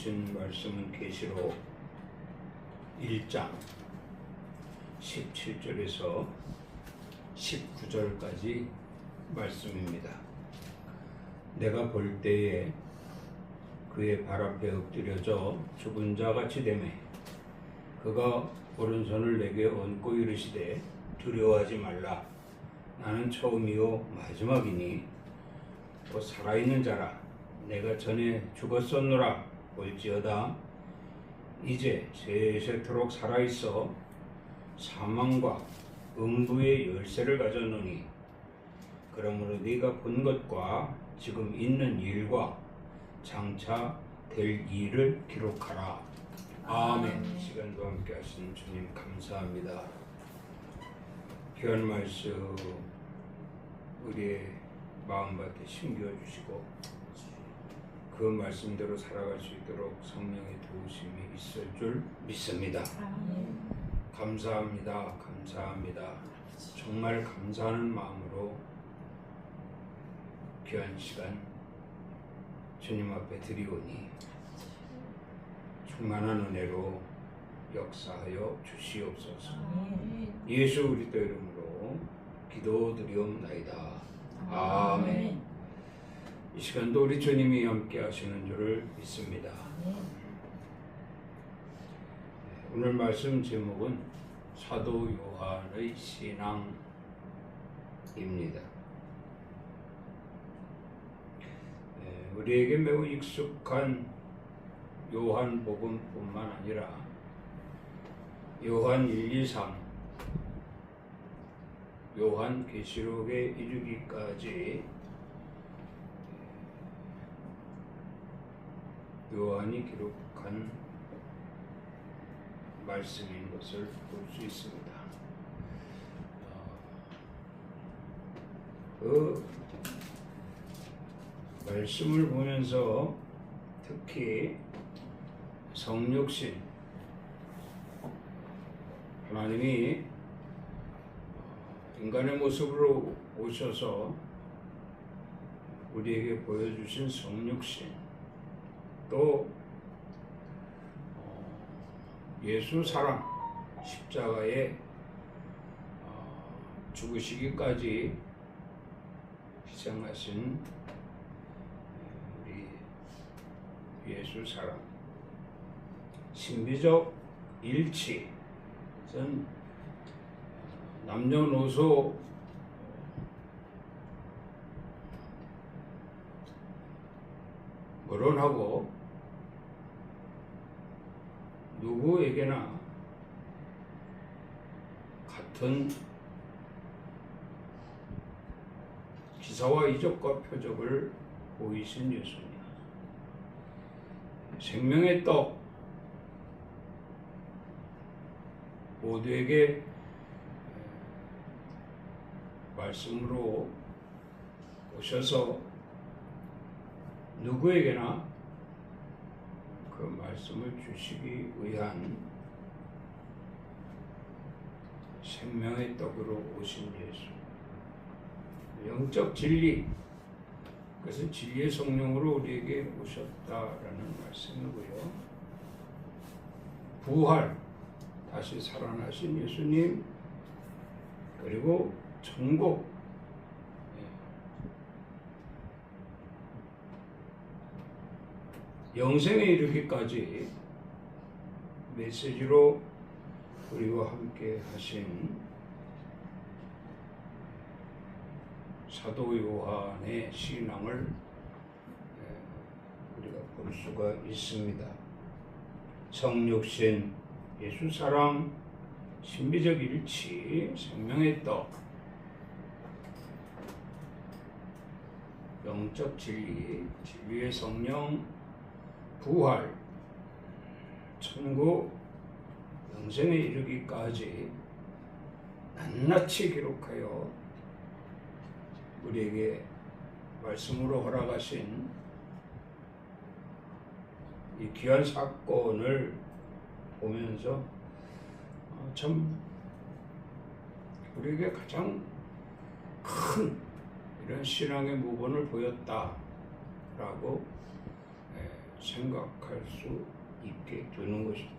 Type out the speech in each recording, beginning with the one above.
주신 말씀은 계시록 1장 17절에서 19절까지 말씀입니다. 내가 볼 때에 그의 발 앞에 엎드려져 죽은 자 같이 되매 그가 오른손을 내게 얹고 이르시되 두려워하지 말라. 나는 처음이요 마지막이니 또 살아있는 자라. 내가 전에 죽었었노라. 볼지어다 이제 세세토록 살아있어 사망과 음부의 열쇠를 가졌노니 그러므로 네가 본 것과 지금 있는 일과 장차 될 일을 기록하라. 아멘. 시간도 함께 하시는 주님 감사합니다. 귀한 말씀 우리의 마음밭에 심겨주시고 그 말씀대로 살아갈 수 있도록 성령의 도우심이 있을 줄 믿습니다. 감사합니다. 감사합니다. 정말 감사하는 마음으로 귀한 시간 주님 앞에 드리오니 충만한 은혜로 역사하여 주시옵소서. 예수 그리스도 이름으로 기도드리옵나이다. 아멘. 이 시간도 우리 주님이 함께 하시는 줄을 믿습니다. 오늘 말씀 제목은 사도 요한의 신앙입니다. 우리에게 매우 익숙한 요한복음뿐만 아니라 요한 1, 2, 3, 요한계시록에 이르기까지 요한이 기록한 말씀인 것을 볼 수 있습니다. 그 말씀을 보면서 특히 성육신 하나님이 인간의 모습으로 오셔서 우리에게 보여주신 성육신 또 예수 사랑 십자가에 죽으시기까지 희생하신 우리 예수 사랑 신비적 일치 전 남녀노소 거론하고 누구에게나 같은 기사와 이적과 표적을 보이신 예수님, 생명의 떡 모두에게 말씀으로 오셔서 누구에게나 그 말씀을 주시기 위한 생명의 떡으로 오신 예수, 영적 진리, 그것은 진리의 성령으로 우리에게 오셨다라는 말씀이고요. 부활, 다시 살아나신 예수님, 그리고 천국, 영생에 이르기까지 메시지로 우리와 함께 하신 사도 요한의 신앙을 우리가 볼 수가 있습니다. 성육신, 예수 사랑, 신비적 일치, 생명의 떡, 영적 진리, 진리의 성령, 부활, 천국, 영생에 이르기까지 낱낱이 기록하여 우리에게 말씀으로 허락하신 이 귀한 사건을 보면서 참 우리에게 가장 큰 이런 신앙의 모범을 보였다라고 생각할 수 있게 되는 것입니다.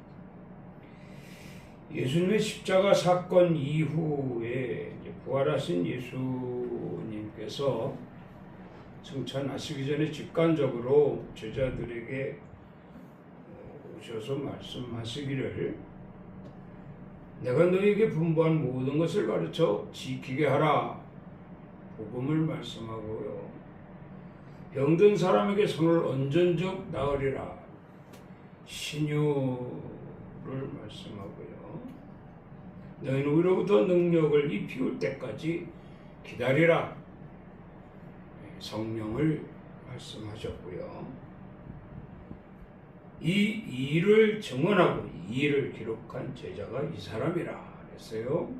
예수님의 십자가 사건 이후에 부활하신 예수님께서 승천하시기 전에 직관적으로 제자들에게 오셔서 말씀하시기를 내가 너희에게 분부한 모든 것을 가르쳐 지키게 하라. 복음을 말씀하고요. 병든 사람에게 손을 얹은 즉 나으리라. 신유를 말씀하고요. 너희는 우리로부터 능력을 입히울 때까지 기다리라. 성령을 말씀하셨고요. 이 일을 증언하고 이 일을 기록한 제자가 이 사람이라 했어요.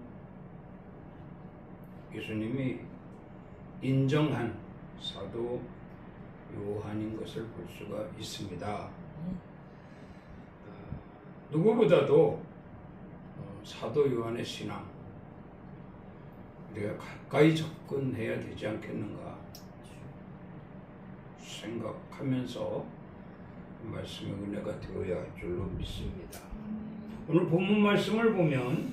예수님이 인정한 사도 요한인 것을 볼 수가 있습니다. 누구보다도 사도 요한의 신앙 우리가 가까이 접근해야 되지 않겠는가 생각하면서 말씀의 은혜가 되어야 할 줄로 믿습니다. 오늘 본문 말씀을 보면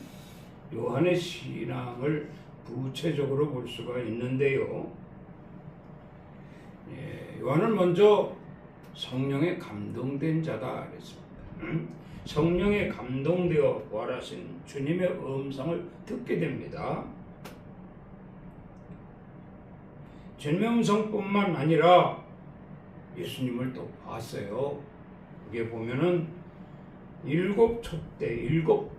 요한의 신앙을 구체적으로 볼 수가 있는데요. 요한은 먼저 성령에 감동된 자다 그랬습니다. 성령에 감동되어 부활하신 주님의 음성을 듣게 됩니다. 주님의 음성뿐만 아니라 예수님을 또 봤어요. 여기에 보면은 일곱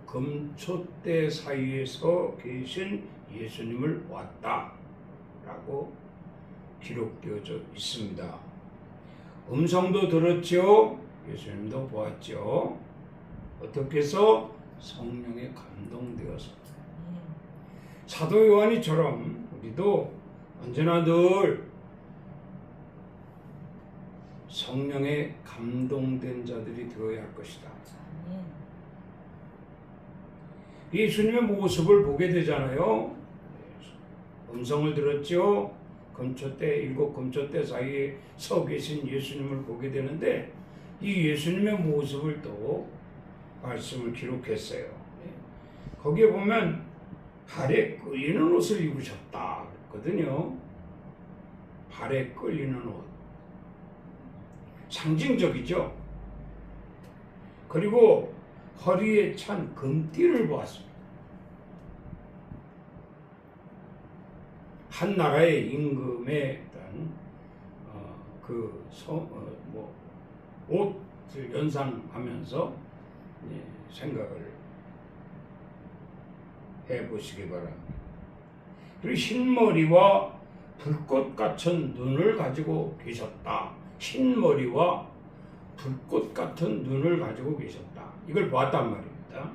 금초대 사이에서 계신 예수님을 보았다라고 기록되어져 있습니다. 음성도 들었죠. 예수님도 보았죠. 어떻게 해서? 성령에 감동되어서. 사도 요한이처럼 우리도 언제나 늘 성령에 감동된 자들이 되어야 할 것이다. 예수님의 모습을 보게 되잖아요. 음성을 들었죠. 일곱 금초대 사이에 서 계신 예수님을 보게 되는데 이 예수님의 모습을 또 말씀을 기록했어요. 거기에 보면 발에 끌리는 옷을 입으셨다 그랬거든요. 발에 끌리는 옷. 상징적이죠. 그리고 허리에 찬 금띠를 보았습니다. 한 나라의 임금에 옷을 연상하면서 생각을 해보시기 바랍니다. 그리고 흰머리와 불꽃 같은 눈을 가지고 계셨다. 흰머리와 불꽃 같은 눈을 가지고 계셨다. 이걸 보았단 말입니다.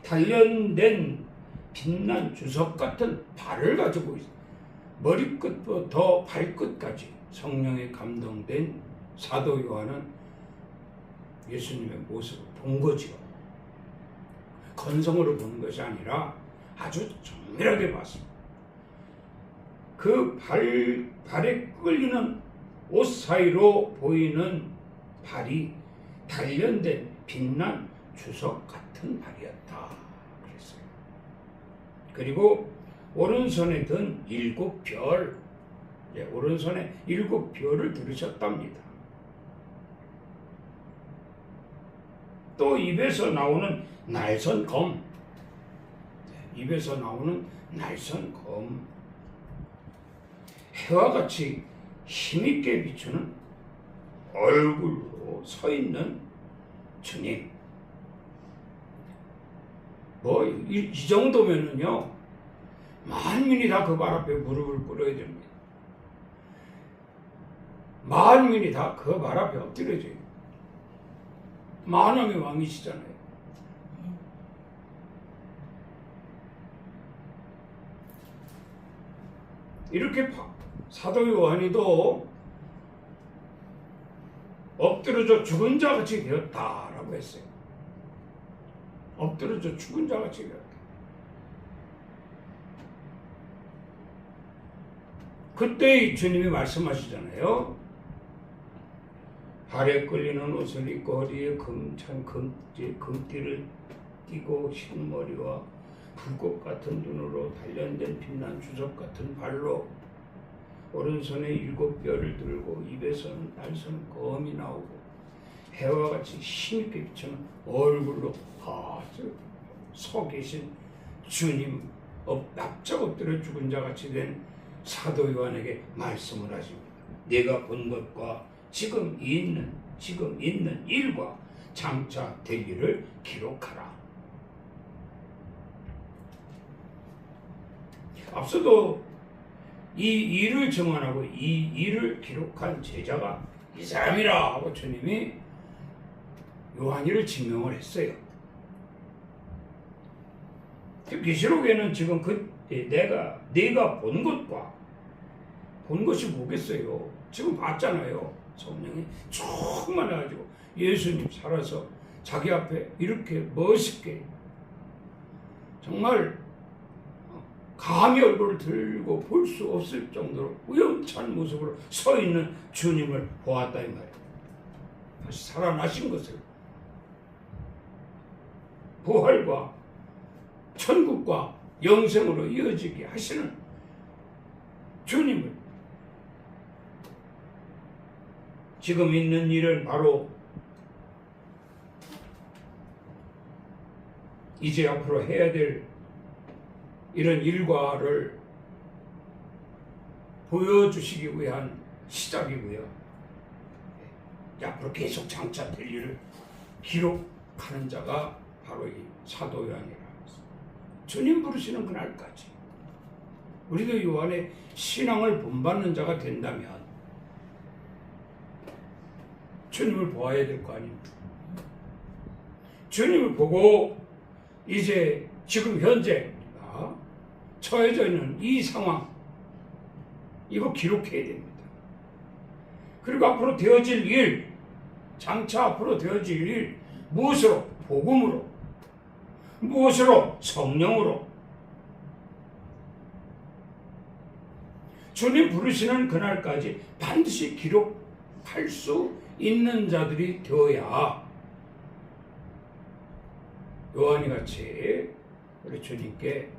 단련된 빛난 주석 같은 발을 가지고 있습니다. 머리끝부터 발끝까지 성령에 감동된 사도 요한은 예수님의 모습을 본 거지요. 건성으로 보는 것이 아니라 아주 정밀하게 봤습니다. 그 발에 끌리는 옷 사이로 보이는 발이 단련된 빛난 주석 같은 발이었다 그랬어요. 그리고 오른손에 든 7별, 오른손에 7별을 들으셨답니다. 또 입에서 나오는 날선 검, 입에서 나오는 날선 검, 해와 같이 힘있게 비추는 얼굴로 서 있는 주님. 이 정도면은요, 만민이 다 그 발 앞에 무릎을 꿇어야 됩니다. 만민이 다 그 발 앞에 엎드려져요. 만왕의 왕이시잖아요. 이렇게 사도 요한이도 엎드려져 죽은 자 같이 되었다라고 했어요. 엎드려져 죽은 자 같이 되었다. 그때 주님이 말씀하시잖아요. 발에 끌리는 옷을 입고 허리에 금띠를 띠고 흰머리와 불꽃 같은 눈으로 단련된 빛난 주석 같은 발로 오른손에 7뼈를 들고 입에서는 날선 검이 나오고 해와 같이 힘있게 비치는 얼굴로 서 계신 주님 납작 엎드려 죽은 자 같이 된 사도 요한에게 말씀을 하십니다. 내가 본 것과 지금 있는 일과 장차 되기를 기록하라. 앞서도 이 일을 정언하고 이 일을 기록한 제자가 이 사람이라 하고 주님이 요한이를 지명을 했어요. 계시록에는 지금 내가 본 것과 본 것이 뭐겠어요? 지금 봤잖아요. 성령이 충만해가지고 예수님 살아서 자기 앞에 이렇게 멋있게 정말 감히 얼굴을 들고 볼 수 없을 정도로 우연찬 모습으로 서 있는 주님을 보았다 이 말이에요. 다시 살아나신 것을 부활과 천국과 영생으로 이어지게 하시는 주님을 지금 있는 일은 바로 이제 앞으로 해야 될 이런 일과를 보여주시기 위한 시작이고요. 앞으로 계속 장차될 일을 기록하는 자가 바로 이 사도 요한이라. 주님 부르시는 그날까지 우리도 요한의 신앙을 본받는 자가 된다면 주님을 보아야 될 거 아닙니까? 주님을 보고 이제 지금 현재 처해져 있는 이 상황 이거 기록해야 됩니다. 그리고 앞으로 되어질 일, 장차 앞으로 되어질 일 무엇으로? 복음으로. 무엇으로? 성령으로. 주님 부르시는 그날까지 반드시 기록할 수 있는 자들이 되어야 요한이 같이 우리 주님께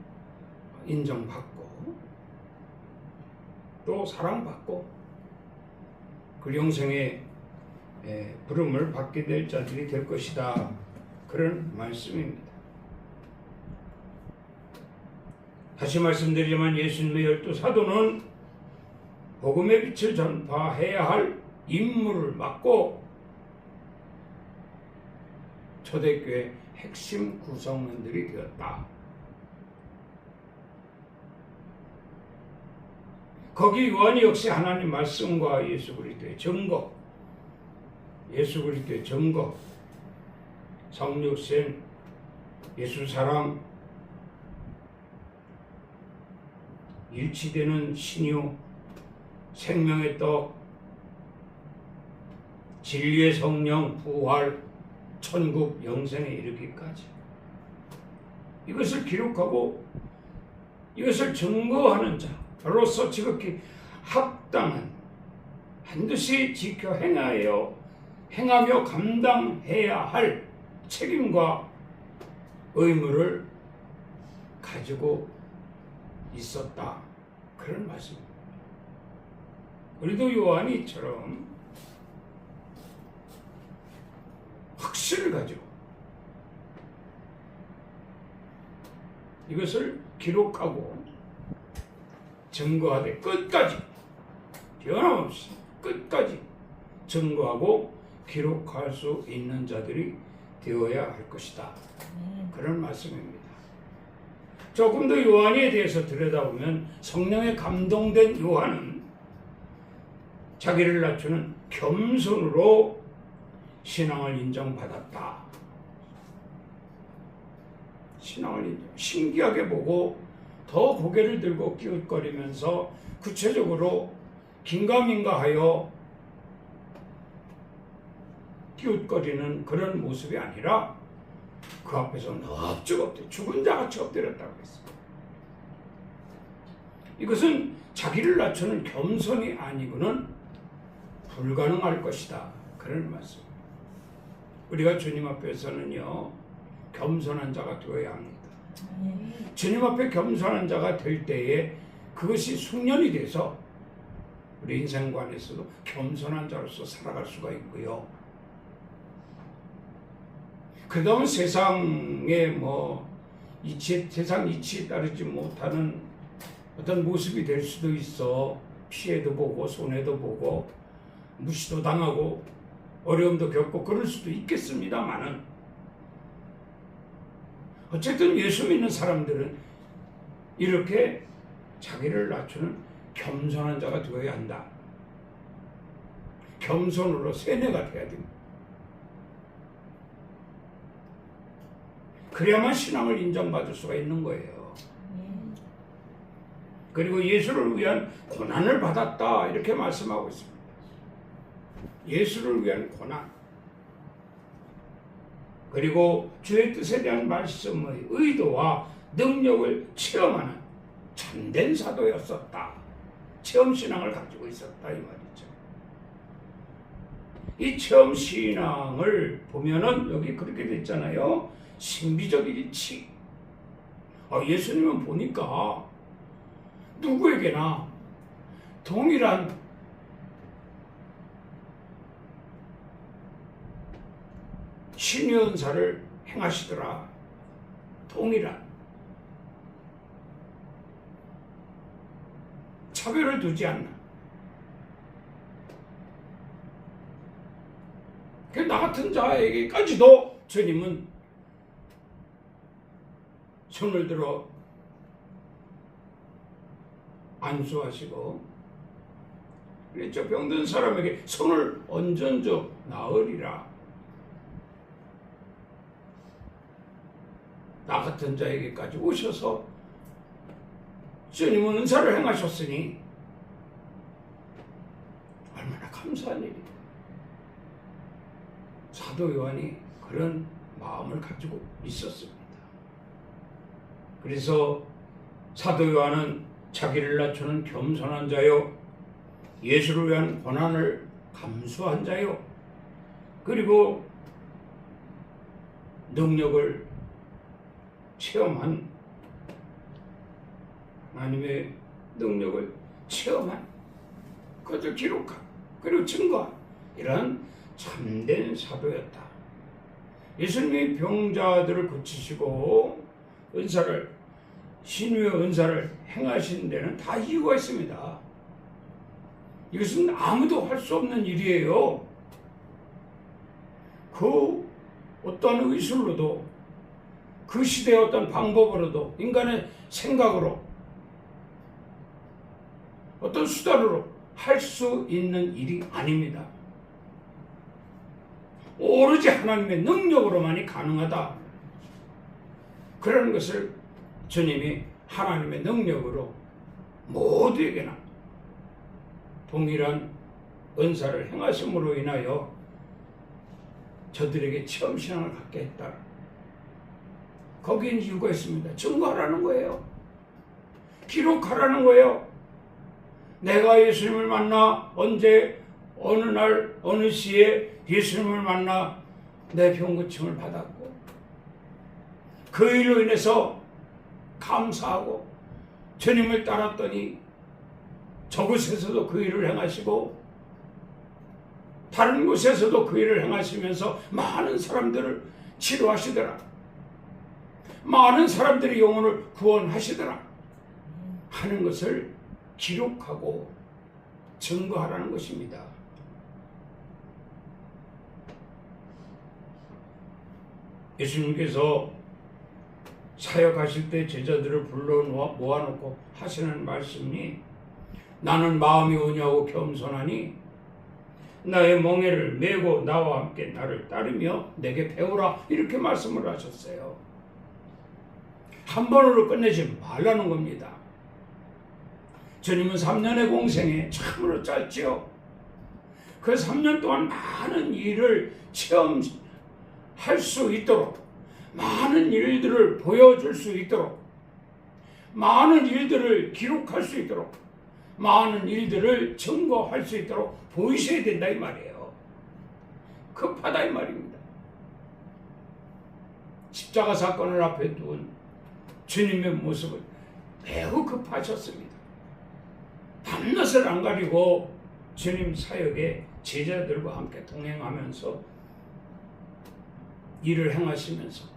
인정받고 또 사랑받고 그 영생의 부름을 받게 될 자들이 될 것이다. 그런 말씀입니다. 다시 말씀드리지만 예수님의 12 사도는 복음의 빛을 전파해야 할 임무를 맡고 초대교회 핵심 구성원들이 되었다. 거기 요한이 역시 하나님 말씀과 예수 그리스도의 증거, 예수 그리스도의 증거, 성육신, 예수 사랑, 일치되는 신유, 생명의 떡, 진리의 성령, 부활, 천국, 영생에 이르기까지 이것을 기록하고 이것을 증거하는 자로서 지극히 합당한 반드시 지켜 행하며 감당해야 할 책임과 의무를 가지고 있었다. 그런 말씀입니다. 우리도 요한이처럼 확신을 가지고 이것을 기록하고 증거하되 끝까지 변함없이 끝까지 증거하고 기록할 수 있는 자들이 되어야 할 것이다. 그런 말씀입니다. 조금 더 요한에 대해서 들여다보면 성령에 감동된 요한은 자기를 낮추는 겸손으로 신앙을 인정받았다. 신앙을 신기하게 보고 더 고개를 들고 기웃거리면서 구체적으로 긴가민가하여 기웃거리는 그런 모습이 아니라 그 앞에서 넙죽 엎드려 죽은 자같이 엎드렸다고 했습니다. 이것은 자기를 낮추는 겸손이 아니고는 불가능할 것이다. 그런 말씀. 우리가 주님 앞에서는요 겸손한 자가 되어야 합니다. 주님 앞에 겸손한 자가 될 때에 그것이 숙련이 돼서 우리 인생관에서도 겸손한 자로서 살아갈 수가 있고요. 그 다음 세상에 세상 이치에 따르지 못하는 어떤 모습이 될 수도 있어. 피해도 보고 손해도 보고 무시도 당하고 어려움도 겪고 그럴 수도 있겠습니다만은 어쨌든 예수 믿는 사람들은 이렇게 자기를 낮추는 겸손한 자가 되어야 한다. 겸손으로 세뇌가 돼야 됩니다. 그래야만 신앙을 인정받을 수가 있는 거예요. 그리고 예수를 위한 고난을 받았다 이렇게 말씀하고 있습니다. 예수를 위한 고난. 그리고 주의 뜻에 대한 말씀의 의도와 능력을 체험하는 참된 사도였었다. 체험신앙을 가지고 있었다 이 말이죠. 이 체험신앙을 보면은 여기 그렇게 됐잖아요. 신비적 일치. 예수님은 보니까 누구에게나 동일한 신의 은사를 행하시더라. 동일한 차별을 두지 않나. 나 같은 자에게까지도 주님은 손을 들어 안수하시고 그랬죠. 병든 사람에게 손을 얹은즉 나으리라. 나 같은 자에게까지 오셔서 주님은 은사를 행하셨으니 얼마나 감사한 일이에요. 사도 요한이 그런 마음을 가지고 있었습니다. 그래서 사도 요한은 자기를 낮추는 겸손한 자요, 예수를 위한 고난을 감수한 자요, 그리고 능력을 체험한, 하나님의 능력을 체험한, 그것을 기록한, 그리고 증거한 이런 참된 사도였다. 예수님이 병자들을 고치시고 신유의 은사를 행하신 데는 다 이유가 있습니다. 이것은 아무도 할 수 없는 일이에요. 그 어떤 의술로도, 그 시대의 어떤 방법으로도, 인간의 생각으로, 어떤 수단으로 할 수 있는 일이 아닙니다. 오로지 하나님의 능력으로만이 가능하다. 그런 것을 주님이 하나님의 능력으로 모두에게나 동일한 은사를 행하심으로 인하여 저들에게 체험신앙을 갖게 했다. 거기엔 이유가 있습니다. 증거하라는 거예요. 기록하라는 거예요. 내가 예수님을 만나 언제, 어느 날, 어느 시에 예수님을 만나 내 병 고침을 받았고 그 일로 인해서 감사하고 주님을 따랐더니 저곳에서도 그 일을 행하시고 다른 곳에서도 그 일을 행하시면서 많은 사람들을 치료하시더라. 많은 사람들의 영혼을 구원하시더라 하는 것을 기록하고 증거하라는 것입니다. 예수님께서 사역하실 때 제자들을 불러 모아놓고 하시는 말씀이 나는 마음이 온유하고 겸손하니 나의 멍에를 메고 나와 함께 나를 따르며 내게 배우라 이렇게 말씀을 하셨어요. 한 번으로 끝내지 말라는 겁니다. 주님은 3년의 공생에 참으로 짧지요. 그 3년 동안 많은 일을 체험할 수 있도록, 많은 일들을 보여줄 수 있도록, 많은 일들을 기록할 수 있도록, 많은 일들을 증거할 수 있도록 보이셔야 된다 이 말이에요. 급하다 이 말입니다. 십자가 사건을 앞에 두은 주님의 모습을 매우 급하셨습니다. 밤낮을 안 가리고 주님 사역에 제자들과 함께 동행하면서 일을 행하시면서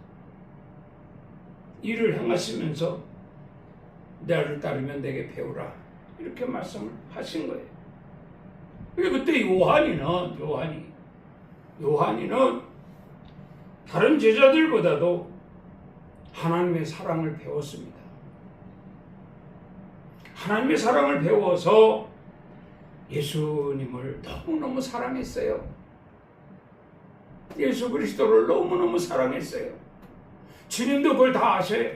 나를 따르면 내게 배우라 이렇게 말씀을 하신 거예요. 그때 요한이는 다른 제자들보다도 하나님의 사랑을 배웠습니다. 하나님의 사랑을 배워서 예수님을 너무너무 사랑했어요. 예수 그리스도를 너무너무 사랑했어요. 주님도 그걸 다 아셔요.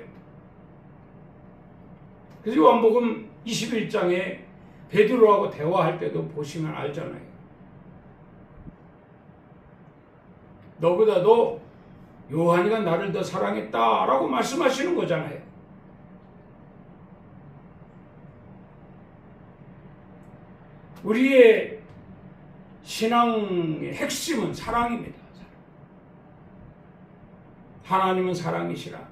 그래서 요한복음 21장에 베드로하고 대화할 때도 보시면 알잖아요. 너보다도 요한이가 나를 더 사랑했다라고 말씀하시는 거잖아요. 우리의 신앙의 핵심은 사랑입니다. 하나님은 사랑이시라.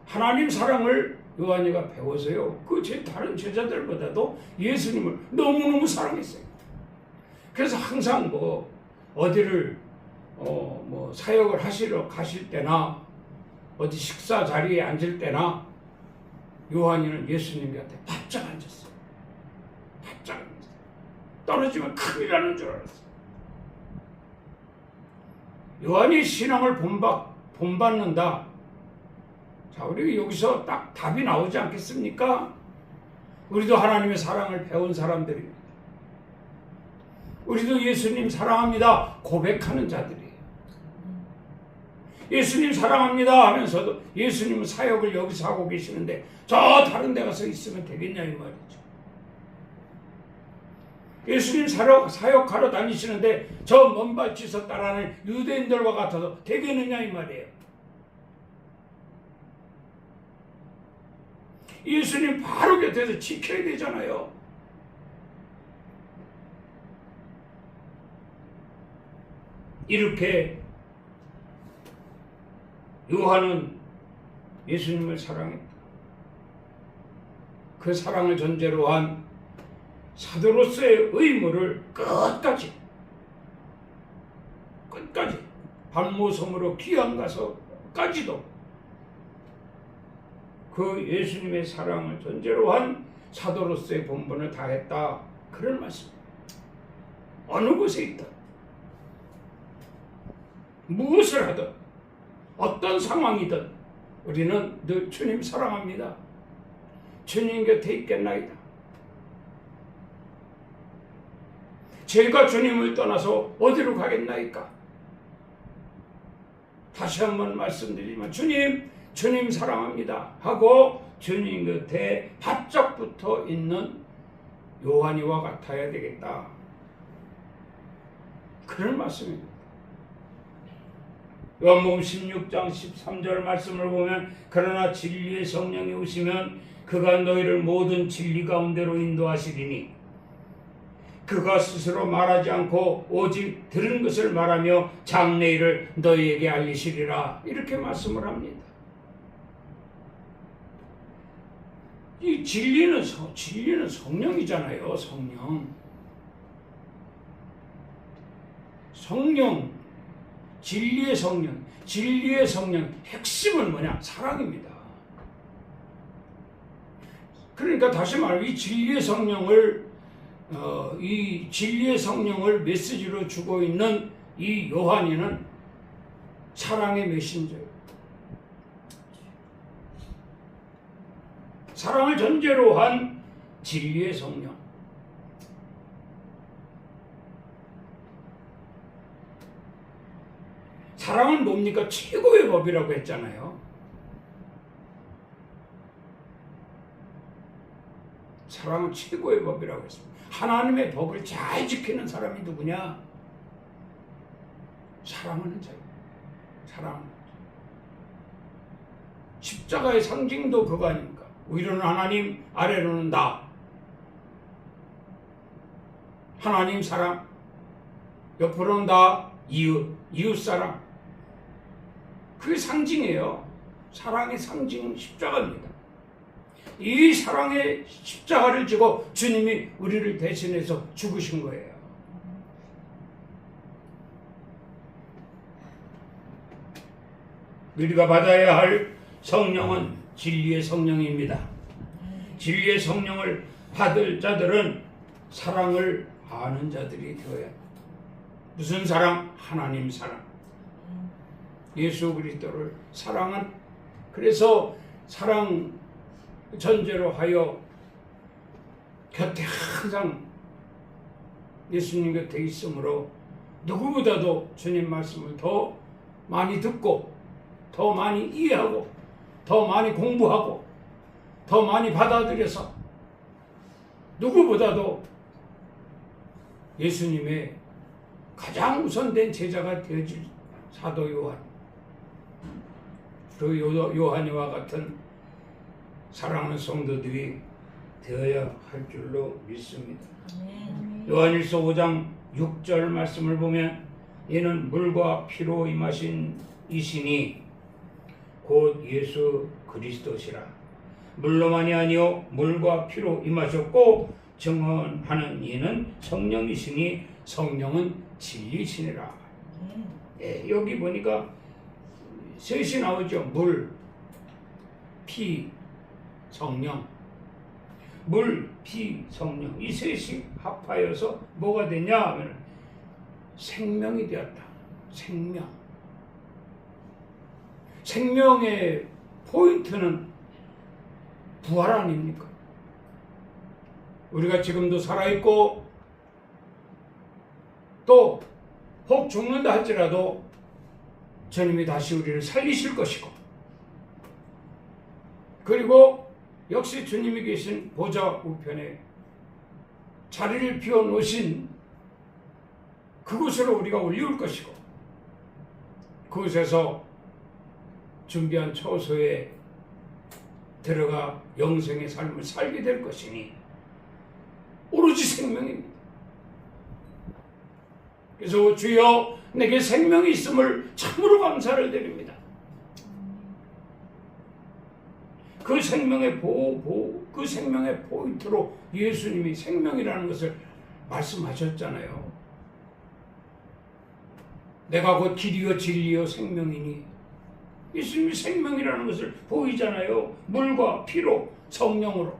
하나님 사랑을 요한이가 배워서요. 다른 제자들보다도 예수님을 너무너무 사랑했어요. 그래서 항상 어디를 사역을 하시러 가실 때나 어디 식사 자리에 앉을 때나 요한이는 예수님 곁에 바짝 앉았어요. 바짝 앉았어요. 떨어지면 큰일 나는 줄 알았어요. 요한이 신앙을 본받는다. 자, 우리가 여기서 딱 답이 나오지 않겠습니까? 우리도 하나님의 사랑을 배운 사람들입니다. 우리도 예수님 사랑합니다 고백하는 자들이에요. 예수님 사랑합니다 하면서도 예수님은 사역을 여기서 하고 계시는데 저 다른 데 가서 있으면 되겠냐 이 말이죠. 예수님 사역하러 다니시는데 저 먼 발치서 따라하는 유대인들과 같아서 되겠느냐 이 말이에요. 예수님 바로 곁에서 지켜야 되잖아요. 이렇게 요한은 예수님을 사랑했다. 그 사랑을 전제로 한 사도로서의 의무를 끝까지 밤모섬으로 귀양 가서까지도 그 예수님의 사랑을 전제로 한 사도로서의 본분을 다했다. 그런 말씀입니다. 어느 곳에 있든 무엇을 하든 어떤 상황이든 우리는 늘 주님 사랑합니다. 주님 곁에 있겠나이다. 제가 주님을 떠나서 어디로 가겠나이까? 다시 한번 말씀드리지만 주님 사랑합니다 하고 주님 곁에 바짝 붙어 있는 요한이와 같아야 되겠다. 그런 말씀입니다. 요한복음 16장 13절 말씀을 보면 그러나 진리의 성령이 오시면 그가 너희를 모든 진리 가운데로 인도하시리니 그가 스스로 말하지 않고 오직 들은 것을 말하며 장래일을 너희에게 알리시리라. 이렇게 말씀을 합니다. 이 진리는 성령이잖아요. 성령, 진리의 성령 핵심은 뭐냐? 사랑입니다. 그러니까 다시 말하면 이 진리의 성령을 메시지로 주고 있는 이 요한이는 사랑의 메신저예요. 사랑을 전제로 한 진리의 성령. 사랑은 뭡니까? 최고의 법이라고 했잖아요. 사랑은 최고의 법이라고 했습니다. 하나님의 법을 잘 지키는 사람이 누구냐? 사랑하는 자예요. 사랑하는 자. 십자가의 상징도 그거 아닙니까? 위로는 하나님, 아래로는 나. 하나님 사랑, 옆으로는 다 이웃 사랑. 그게 상징이에요. 사랑의 상징 십자가입니다. 이 사랑의 십자가를 지고 주님이 우리를 대신해서 죽으신 거예요. 우리가 받아야 할 성령은 진리의 성령입니다. 진리의 성령을 받을 자들은 사랑을 아는 자들이 되어야 합니다. 무슨 사랑? 하나님 사랑. 예수 그리스도를 사랑한, 그래서 사랑 전제로 하여 곁에 항상 예수님 곁에 있으므로 누구보다도 주님 말씀을 더 많이 듣고 더 많이 이해하고 더 많이 공부하고 더 많이 받아들여서 누구보다도 예수님의 가장 우선된 제자가 되어질 사도 요한, 그 요한이와 같은 사랑하는 성도들이 되어야 할 줄로 믿습니다. 요한일서 5장 6절 말씀을 보면 이는 물과 피로 임하신 이시니 곧 예수 그리스도시라. 물로만이 아니요 물과 피로 임하셨고 증언하는 이는 성령이시니 성령은 진리시니라. 여기 보니까 셋이 나오죠. 물, 피, 성령. 물, 피, 성령. 이 셋이 합하여서 뭐가 되냐 하면 생명이 되었다. 생명. 생명의 포인트는 부활 아닙니까? 우리가 지금도 살아있고 또 혹 죽는다 할지라도 주님이 다시 우리를 살리실 것이고, 그리고 역시 주님이 계신 보좌 우편에 자리를 비워놓으신 그곳으로 우리가 올리울 것이고, 그곳에서 준비한 처소에 들어가 영생의 삶을 살게 될 것이니 오로지 생명입니다. 그래서 주여 내게 생명이 있음을 참으로 감사를 드립니다. 그 생명의 그 생명의 포인트로 예수님이 생명이라는 것을 말씀하셨잖아요. 내가 곧 길이요 진리요 생명이니, 예수님이 생명이라는 것을 보이잖아요. 물과 피로 성령으로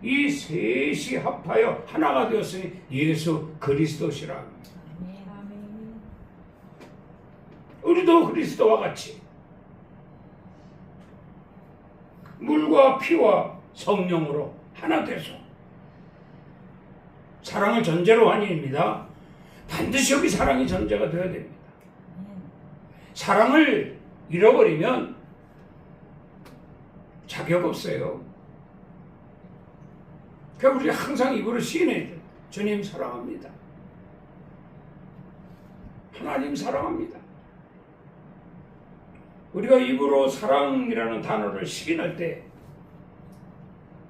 이 셋이 합하여 하나가 되었으니 예수 그리스도시라. 우리도 그리스도와 같이 물과 피와 성령으로 하나 돼서, 사랑을 전제로 아닙니다. 반드시 여기 사랑이 전제가 되어야 됩니다. 사랑을 잃어버리면 자격 없어요. 그러니까 우리 항상 입으로 시인해야 돼요. 주님 사랑합니다. 하나님 사랑합니다. 우리가 입으로 사랑이라는 단어를 시인할 때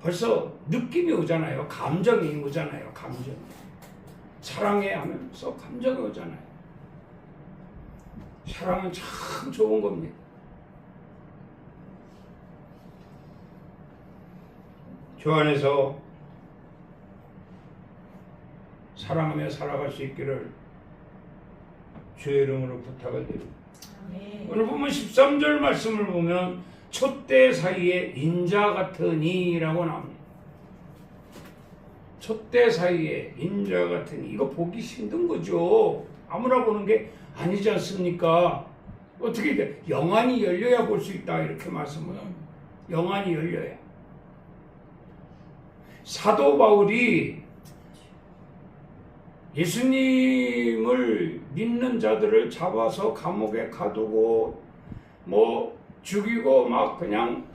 벌써 느낌이 오잖아요. 감정이 오잖아요. 감정. 사랑해 하면서 감정이 오잖아요. 사랑은 참 좋은 겁니다. 주 안에서 사랑하며 살아갈 수 있기를 주의 이름으로 부탁을 드립니다. 오늘 보면 13절 말씀을 보면 촛대 사이에 인자 같으니 라고 나옵니다. 촛대 사이에 인자 같으니, 이거 보기 힘든 거죠. 아무나 보는 게 아니지 않습니까? 어떻게 돼? 영안이 열려야 볼 수 있다 이렇게 말씀을 합니다. 영안이 열려야. 사도 바울이 예수님을 믿는 자들을 잡아서 감옥에 가두고 죽이고 막 그냥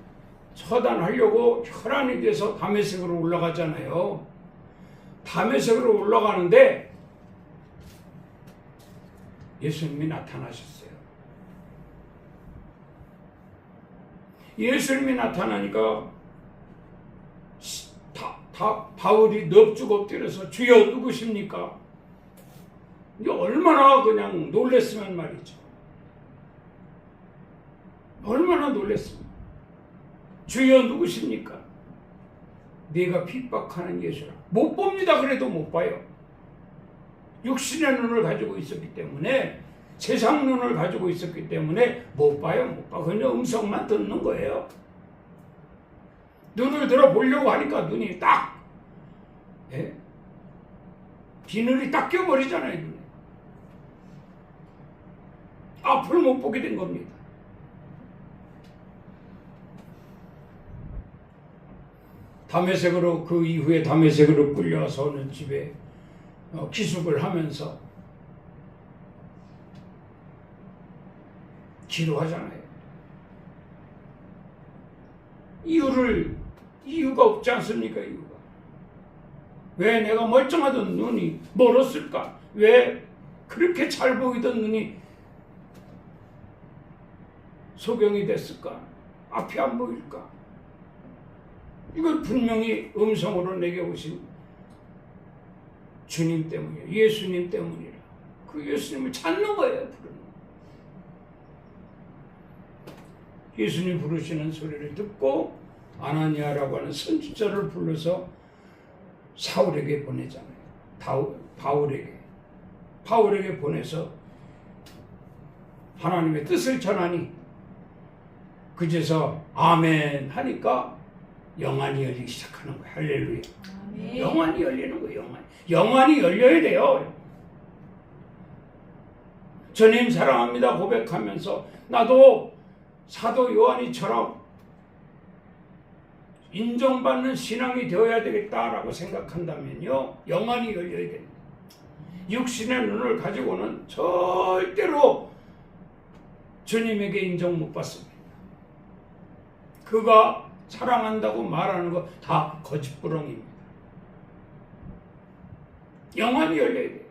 처단하려고 혈안이 돼서 다메섹으로 올라가잖아요. 다메섹으로 올라가는데 예수님이 나타나셨어요. 예수님이 나타나니까 바울이 넙죽 엎드려서 주여 누구십니까? 이게 얼마나 그냥 놀랬으면 말이죠. 얼마나 놀랬습니까? 주여 누구십니까? 네가 핍박하는 예수라. 못 봅니다. 그래도 못 봐요. 육신의 눈을 가지고 있었기 때문에, 세상 눈을 가지고 있었기 때문에 못 봐요. 못 봐. 그냥 음성만 듣는 거예요. 눈을 들어 보려고 하니까 눈이 딱, 예? 비늘이 딱 껴버리잖아요. 눈에. 앞을 못 보게 된 겁니다. 다메섹으로, 그 이후에 다메섹으로 끌려와서 어느 집에 기숙을 하면서 기도하잖아요. 이유가 없지 않습니까? 이유가. 왜 내가 멀쩡하던 눈이 멀었을까? 왜 그렇게 잘 보이던 눈이 소경이 됐을까? 앞이 안 보일까? 이건 분명히 음성으로 내게 오신 주님 때문이에요. 예수님 때문이라. 그 예수님을 찾는 거예요. 부르는. 예수님 부르시는 소리를 듣고 아나니아라고 하는 선지자를 불러서 사울에게 보내잖아요. 바울에게 보내서 하나님의 뜻을 전하니 그제서 아멘 하니까 영안이 열리기 시작하는 거예요. 할렐루야. 아멘. 영안이 열리는 거예요. 영안이 열려야 돼요. 주님 사랑합니다 고백하면서 나도 사도 요한이처럼 인정받는 신앙이 되어야 되겠다라고 생각한다면요, 영안이 열려야 됩니다. 육신의 눈을 가지고는 절대로 주님에게 인정 못 받습니다. 그가 사랑한다고 말하는 거 다 거짓부렁입니다. 영안이 열려야 돼요.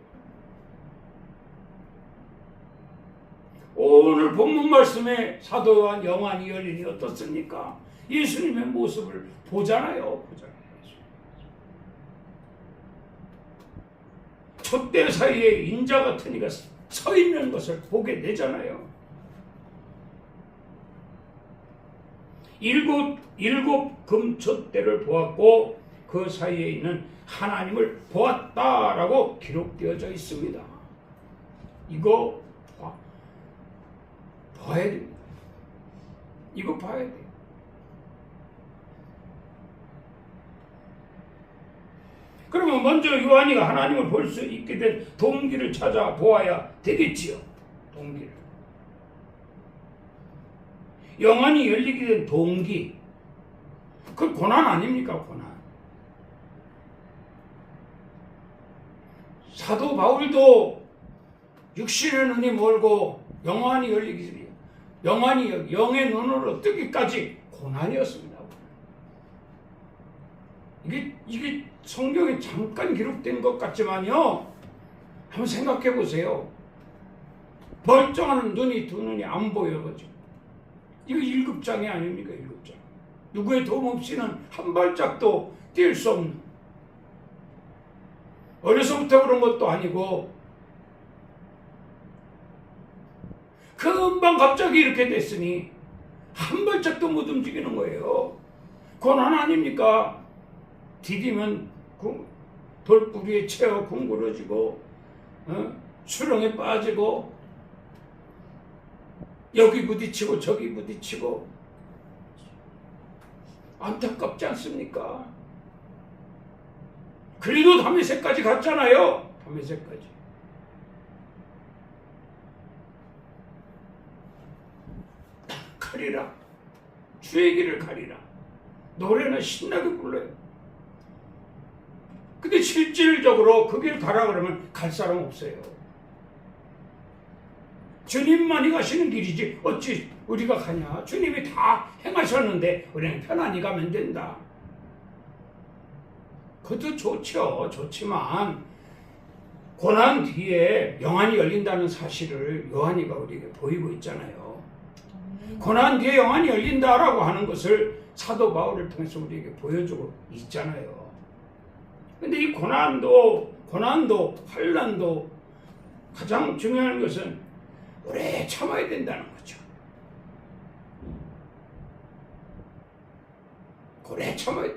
오늘 본문 말씀에 사도 요한 영안이 열리니 어떻습니까? 예수님의 모습을 보잖아요. 촛대 사이에 인자 같은 이가 서 있는 것을 보게 되잖아요. 일곱 금촛대를 보았고 그 사이에 있는 하나님을 보았다라고 기록되어져 있습니다. 이거 봐야 됩니다. 이거 봐야 돼요. 그러면 먼저 요한이가 하나님을 볼 수 있게 된 동기를 찾아보아야 되겠지요. 동기를. 영안이 열리게 된 동기. 그 고난 아닙니까? 고난. 사도 바울도 육신의 눈이 멀고 영안이 열리기 전에 영의 눈으로 뜨기까지 고난이었습니다. 이게 성경에 잠깐 기록된 것 같지만요, 한번 생각해 보세요. 멀쩡한 눈이 두 눈이 안 보여가지고 이거 1급장이 아닙니까? 1급장. 누구의 도움 없이는 한 발짝도 뛸 수 없는, 어려서부터 그런 것도 아니고 금방 갑자기 이렇게 됐으니 한 발짝도 못 움직이는 거예요. 고난 아닙니까? 디디면 돌뿌리에 채어 궁굴어지고 수렁에 빠지고 여기 부딪히고 저기 부딪히고 안타깝지 않습니까? 그래도 다메섹까지 갔잖아요. 다메섹까지. 가리라. 주의 길을 가리라. 노래는 신나게 불러요. 근데 실질적으로 그 길 가라 그러면 갈 사람 없어요. 주님만이 가시는 길이지 어찌 우리가 가냐. 주님이 다 행하셨는데 우리는 편안히 가면 된다. 그것도 좋죠. 좋지만 고난 뒤에 영안이 열린다는 사실을 요한이가 우리에게 보이고 있잖아요. 고난 뒤에 영안이 열린다라고 하는 것을 사도 바울을 통해서 우리에게 보여주고 있잖아요. 근데 이 고난도 환난도 가장 중요한 것은 오래 참아야 된다는 거죠. 오래 참아야 돼.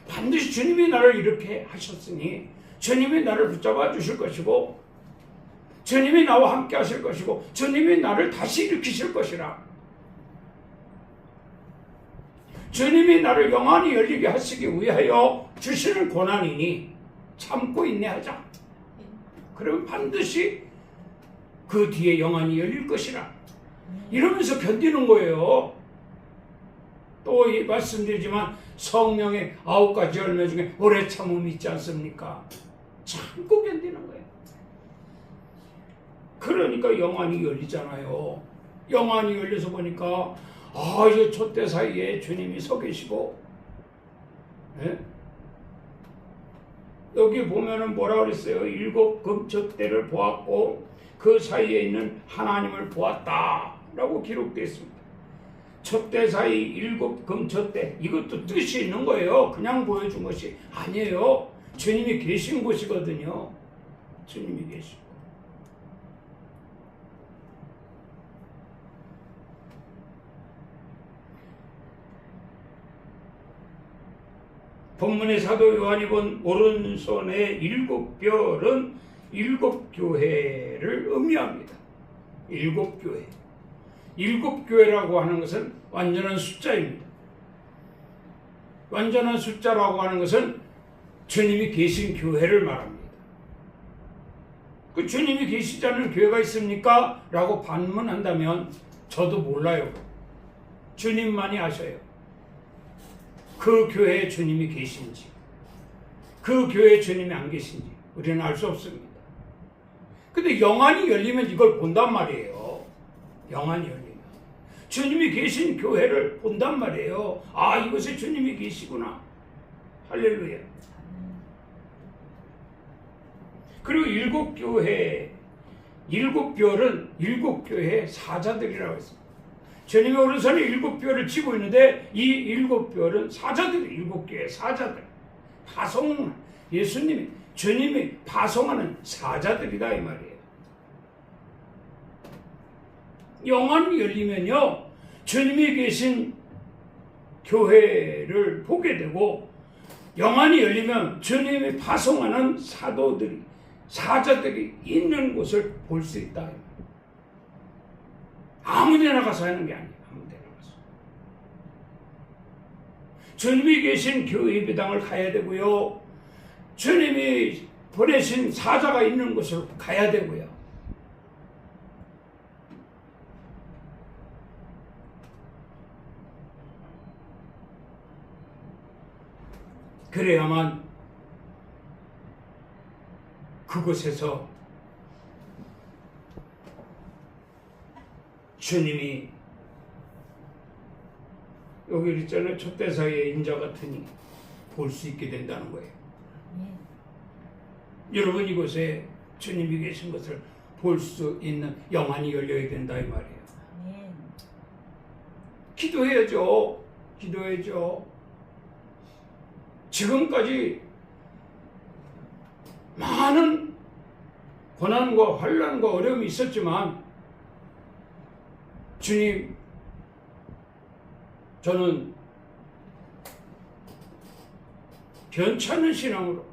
반드시 주님이 나를 이렇게 하셨으니 주님이 나를 붙잡아 주실 것이고 주님이 나와 함께 하실 것이고 주님이 나를 다시 일으키실 것이라. 주님이 나를 영원히 열리게 하시기 위하여 주시는 고난이니 참고 인내하자. 그러면 반드시 그 뒤에 영원히 열릴 것이라. 이러면서 견디는 거예요. 또 말씀드리지만 성령의 9가지 열매 중에 오래 참음이 있지 않습니까? 참고 견디는 거예요. 그러니까 영안이 열리잖아요. 영안이 열려서 보니까 이제 촛대 사이에 주님이 서 계시고, 네? 여기 보면은 뭐라 그랬어요? 7 금촛대를 보았고 그 사이에 있는 하나님을 보았다 라고 기록되어 있습니다. 촛대 사이 7 금촛대, 이것도 뜻이 있는 거예요. 그냥 보여준 것이 아니에요. 주님이 계신 곳이거든요. 주님이 계시고. 본문의 사도 요한이 본 오른손의 7별은 7교회를 의미합니다. 7교회. 7교회라고 하는 것은 완전한 숫자입니다. 완전한 숫자라고 하는 것은 주님이 계신 교회를 말합니다. 그 주님이 계시지 않는 교회가 있습니까? 라고 반문한다면 저도 몰라요. 주님만이 아셔요. 그 교회에 주님이 계신지, 그 교회에 주님이 안 계신지 우리는 알 수 없습니다. 근데 영안이 열리면 이걸 본단 말이에요. 영안이 열리면 주님이 계신 교회를 본단 말이에요. 이곳에 주님이 계시구나. 할렐루야. 그리고 7교회, 7별은 7교회의 사자들이라고 했습니다. 주님의 오른손에 7별을 쥐고 있는데 이 7별은 사자들이 7교회의 사자들. 예수님이, 주님이 파송하는 사자들이다 이 말이에요. 영안이 열리면요, 주님이 계신 교회를 보게 되고, 영안이 열리면 주님이 파송하는 사자들이 있는 곳을 볼 수 있다. 아무 데나 가서 하는 게 아니에요. 아무 데나 가서. 주님이 계신 교회 예배당을 가야 되고요. 주님이 보내신 사자가 있는 곳을 가야 되고요. 그래야만 그곳에서 주님이 여기 있잖아요. 촛대 사이에 인자 같으니 볼 수 있게 된다는 거예요. 여러분 이곳에 주님이 계신 것을 볼 수 있는 영안이 열려야 된다 이 말이에요. 기도해야죠. 기도해야죠. 지금까지 많은 고난과 환난과 어려움이 있었지만 주님, 저는 변찮은 신앙으로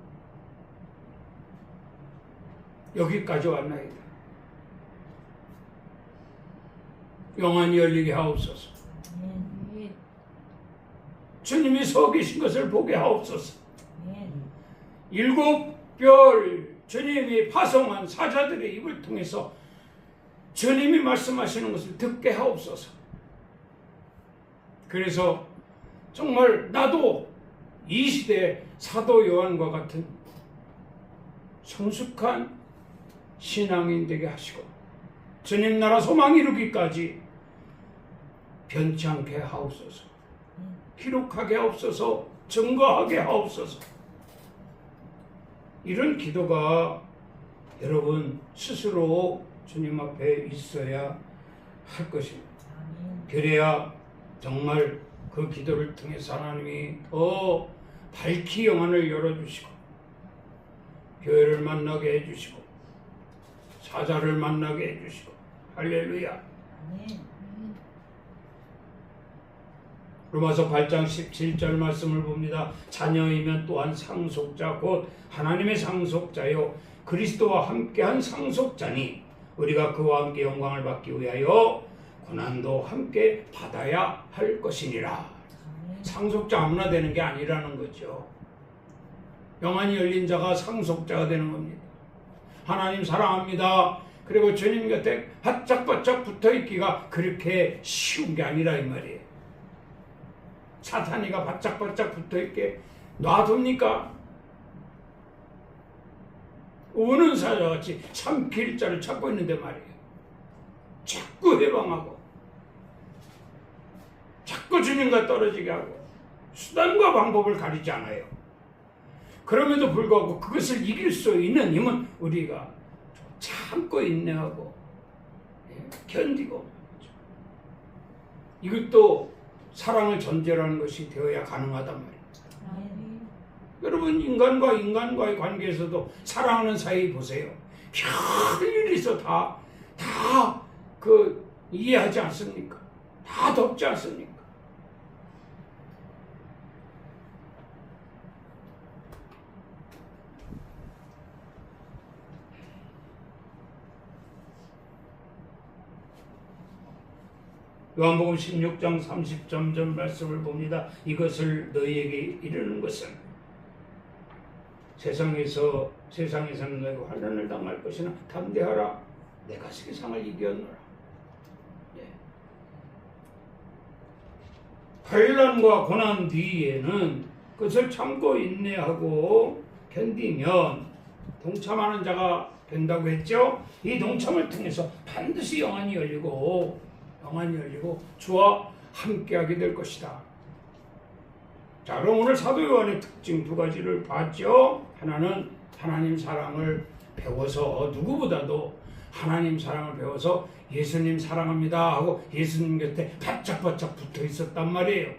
여기까지 왔나이다. 영안이 열리게 하옵소서. 주님이 서 계신 것을 보게 하옵소서. 7별 주님이 파송한 사자들의 입을 통해서 주님이 말씀하시는 것을 듣게 하옵소서. 그래서 정말 나도 이 시대의 사도 요한과 같은 성숙한 신앙인 되게 하시고 주님 나라 소망 이루기까지 변치 않게 하옵소서. 기록하게 하옵소서. 증거하게 하옵소서. 이런 기도가 여러분 스스로 주님 앞에 있어야 할 것입니다. 그래야 정말 그 기도를 통해서 하나님이 더 밝히 영안을 열어주시고 교회를 만나게 해주시고 사자를 만나게 해주시고 할렐루야. 로마서 8장 17절 말씀을 봅니다. 자녀이면 또한 상속자 곧 하나님의 상속자요 그리스도와 함께한 상속자니 우리가 그와 함께 영광을 받기 위하여 고난도 함께 받아야 할 것이니라. 상속자 아무나 되는 게 아니라는 거죠. 영안이 열린 자가 상속자가 되는 겁니다. 하나님 사랑합니다. 그리고 주님 곁에 바짝바짝 붙어있기가 그렇게 쉬운 게 아니라 이 말이에요. 사탄이가 바짝바짝 붙어있게 놔둡니까? 우는 사자같이 참 길자를 찾고 있는데 말이에요. 자꾸 해방하고 자꾸 주님과 떨어지게 하고 수단과 방법을 가리지 않아요. 그럼에도 불구하고 그것을 이길 수 있는 힘은 우리가 참고 인내하고 견디고 이것도 사랑을 전제로 하는 것이 되어야 가능하단 말이에요. 여러분 인간과의 관계에서도 사랑하는 사이 보세요. 별일이 있어 다 이해하지 않습니까? 다 덮지 않습니까? 요한복음 16장 30절 말씀을 봅니다. 이것을 너희에게 이르는 것은 세상에서는 너희가 환난을 당할 것이나 담대하라. 내가 세상을 이겼노라. 환난과 고난 뒤에는 그것을 참고 인내하고 견디면 동참하는 자가 된다고 했죠. 이 동참을 통해서 반드시 영안이 열리고 주와 함께하게 될 것이다. 자, 그럼 오늘 사도 요한의 특징 두 가지를 봤죠. 하나는 하나님 사랑을 배워서 누구보다도 하나님 사랑을 배워서 예수님 사랑합니다 하고 예수님 곁에 바짝바짝 붙어 있었단 말이에요.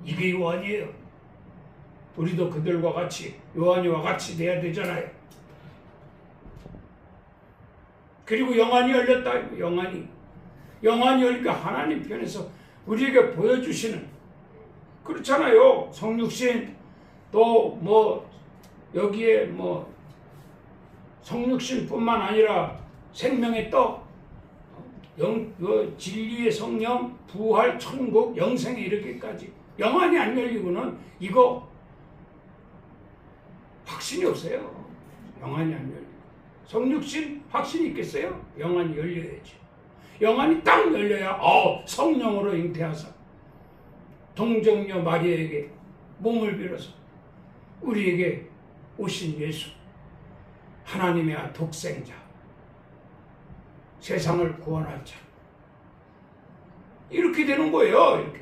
이게 요한이에요. 우리도 그들과 같이 요한이와 같이 돼야 되잖아요. 그리고 영안이 열렸다. 영안이 열리니까 하나님 편에서 우리에게 보여주시는 그렇잖아요. 성육신 또 여기에 성육신뿐만 아니라 생명의 떡, 진리의 성령, 부활, 천국, 영생에 이르기까지 영안이 안 열리고는 이거 확신이 없어요. 영안이 안 열리고 성육신 확신이 있겠어요? 영안이 열려야지. 영안이 딱 열려야 성령으로 잉태하사 동정녀 마리아에게 몸을 빌어서 우리에게 오신 예수 하나님의 독생자 세상을 구원할 자 이렇게 되는 거예요. 이렇게.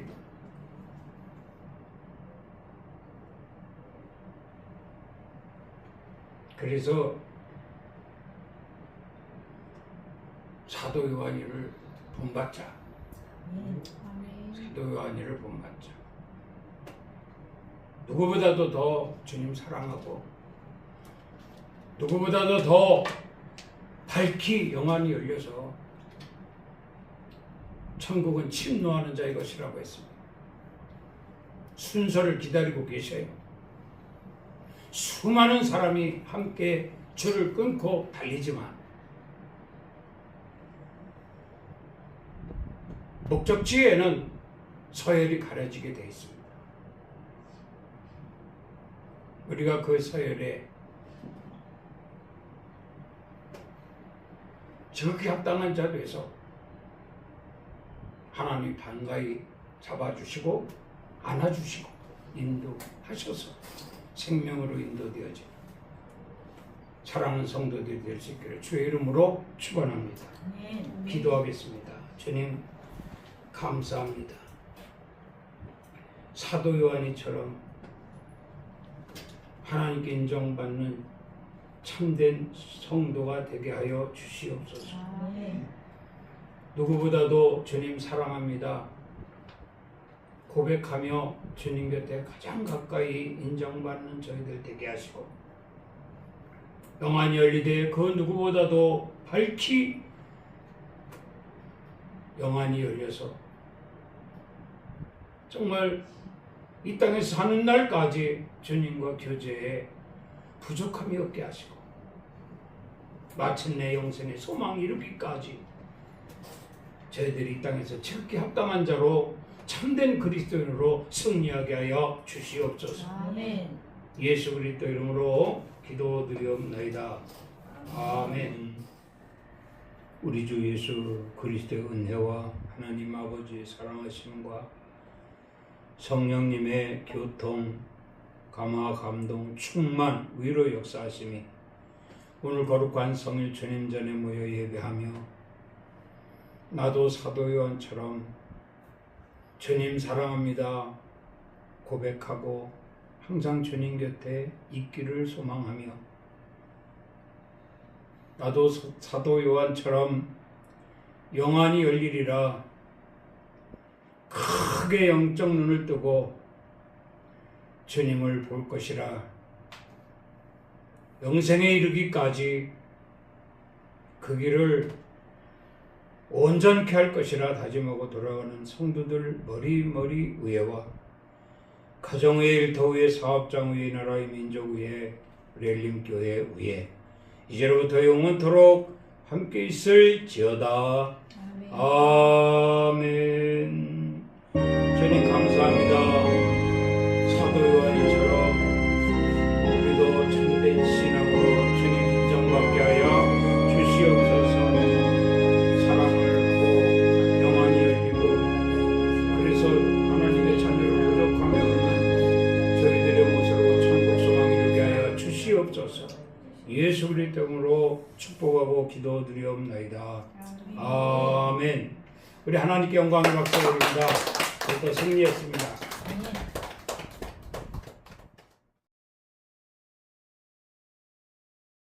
그래서 사도 요한이를 본받자. 사도 요한이를 본받자. 누구보다도 더 주님 사랑하고 누구보다도 더 밝히 영안이 열려서 천국은 침노하는 자의 것이라고 했습니다. 순서를 기다리고 계셔요. 수많은 사람이 함께 줄을 끊고 달리지만 목적지에는 서열이 가려지게 되어 있습니다. 우리가 그 서열에 지극히 합당한 자 돼서 하나님 반가이 잡아주시고 안아주시고 인도하셔서 생명으로 인도되어져 사랑하는 성도들이 될 수 있기를 주의 이름으로 축원합니다. 기도하겠습니다. 주님 감사합니다. 사도 요한이처럼 하나님께 인정받는 참된 성도가 되게 하여 주시옵소서. 누구보다도 주님 사랑합니다. 고백하며 주님 곁에 가장 가까이 인정받는 저희들 되게 하시고 영안이 열리되 그 누구보다도 밝히 영안이 열려서 정말 이 땅에서 사는 날까지 주님과 교제에 부족함이 없게 하시고 마침내 영생의 소망 이루기까지 저희들이 이 땅에서 지극히 합당한 자로 참된 그리스도인으로 승리하게 하여 주시옵소서. 아멘. 예수 그리스도 이름으로 기도드리옵나이다. 아멘. 우리 주 예수 그리스도의 은혜와 하나님 아버지의 사랑하심과 성령님의 교통, 감화, 감동, 충만, 위로 역사하심이 오늘 거룩한 성일 주님 전에 모여 예배하며 나도 사도 요한처럼 주님 사랑합니다 고백하고 항상 주님 곁에 있기를 소망하며 나도 사도 요한처럼 영안이 열리리라 크게 영적 눈을 뜨고 주님을 볼 것이라 영생에 이르기까지 그 길을 온전케 할 것이라 다짐하고 돌아가는 성도들 머리머리 위에와 가정의 일터 위에 사업장 위에 나라의 민족 위에 렐림교회 위에 이제로부터 영원토록 함께 있을지어다. 아멘. 주님 감사합니다. 사도 요한이처럼 우리도 참된 신앙으로 주님 인정받게 하여 주시옵소서. 사랑을 하고 영안이 열리고 그래서 하나님의 자녀로 부족함에 없는 저희들의 모습으로 천국 소망 이루게 하여 주시옵소서. 예수 그리스도 이름으로 축복하고 기도드리옵나이다. 아멘. 우리 하나님께 영광을 박수 드립니다. 그래서 승리했습니다.